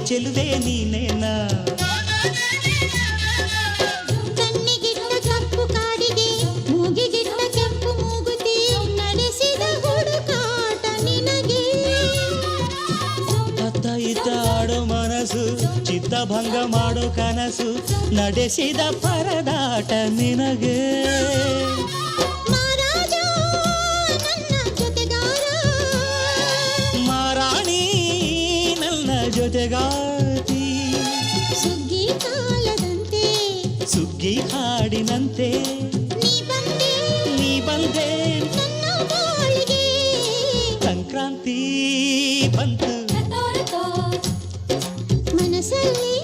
ಚೆಲುವೆ ನೀನೇನಾ ಕಣ್ಣಿಗಿಟ್ಟ ಕಪ್ಪು ಕಾಡಿಗೆ ಮೂಗಿಗಿಟ್ಟ ಕೆಂಪು ಮೂಗುತಿ ನಡೆಸಿದ ಹುಡುಕಾಟ ನಿನಗೆ ಅತ್ತ ಇತ್ತ ಆಡೋ ಮನಸ್ಸು ಚಿತ್ತಭಂಗ ಮಾಡೋ ಕನಸು ನಡೆಸಿದ ಪರದಾಟ ನಿನಗೆ ಜೊತೆಗಾತಿ ಸುಗ್ಗಿ ಕಾಲದಂತೆ ಸುಗ್ಗಿ ಹಾಡಿನಂತೆ ನೀ ಬಂದೆ ನನ್ನ ಬಾಳಿಗೆ ಸಂಕ್ರಾಂತಿ ಬಂತು ಮನಸ್ಸಲ್ಲಿ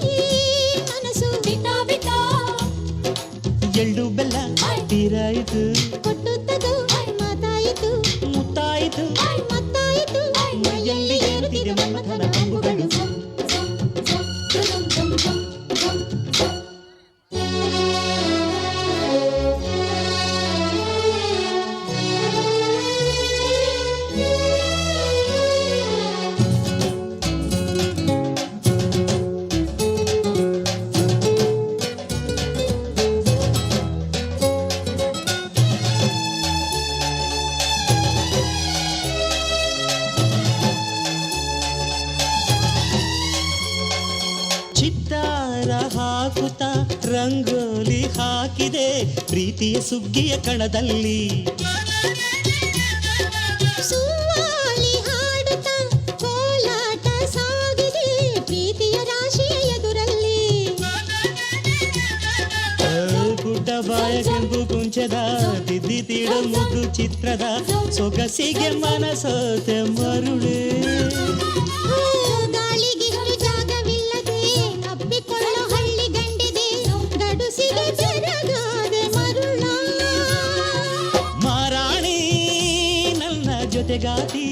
ಮನಸ್ಸು ಬಿಟ್ಟ ಎಳ್ಳು ಬೆಲ್ಲ ತೀರಾಯಿತು ಕೊಟ್ಟು ತಗೋ ಮಾತಾಯಿತು ಮುತ್ತಾಯಿತು ಮತ್ತಾಯಿತು ಮೈಯಲ್ಲಿ ಏರುತ್ತಿದೆ ಮನ್ಮಥನ ಅಂಬುಗಳು ರಂಗೋಲಿ ಹಾಕಿದೆ ಪ್ರೀತಿಯ ಸುಗ್ಗಿಯ ಕಣದಲ್ಲಿ ಸುವಾಲಿ ಹಾಡುತ್ತಾ ಕೋಲಾಟ ಸಾಗಿದೆ ಪ್ರೀತಿಯ ರಾಶಿಯ ಎದುರಲ್ಲಿ ಗುಡ್ಡ ಬಾಯ ಕೆಂಪು ಕುಂಚದ ತಿದ್ದಿ ತೀಡು ಮುದ್ದು ಚಿತ್ರದ ಸೊಗಸಿಗೆ ಮನಸೋತೆ ಮರುಳೆ ಜೊತೆಗಾತಿ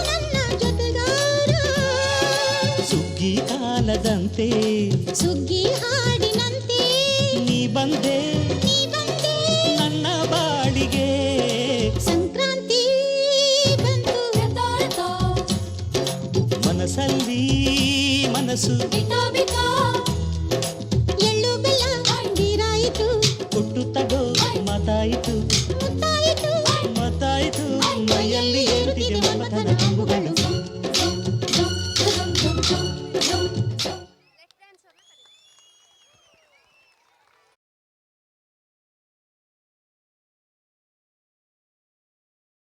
ನನ್ನ ಜೊತೆಗಾರ ಸುಗ್ಗಿ ಕಾಲದಂತೆ ಸುಗ್ಗಿ ಹಾಡಿನಂತೆ ನೀ ಬಂದೆ ನನ್ನ ಬಾಳಿಗೆ ಸಂಕ್ರಾಂತಿ ಬಂತು ಮನಸ್ಸಲ್ಲಿ ಮನಸ್ಸು ಎಳ್ಳು ಬೆಲ್ಲ ನೀರಾಯಿತು ಕೊಟ್ಟು ತಗೋ ಮಾತಾಯಿತು ಮತ್ತಾಯಿತು ಮೈಯಲ್ಲಿ ಏರುತ್ತಿದೆ ಮನ್ಮಥನ ಅಂಬುಗಳು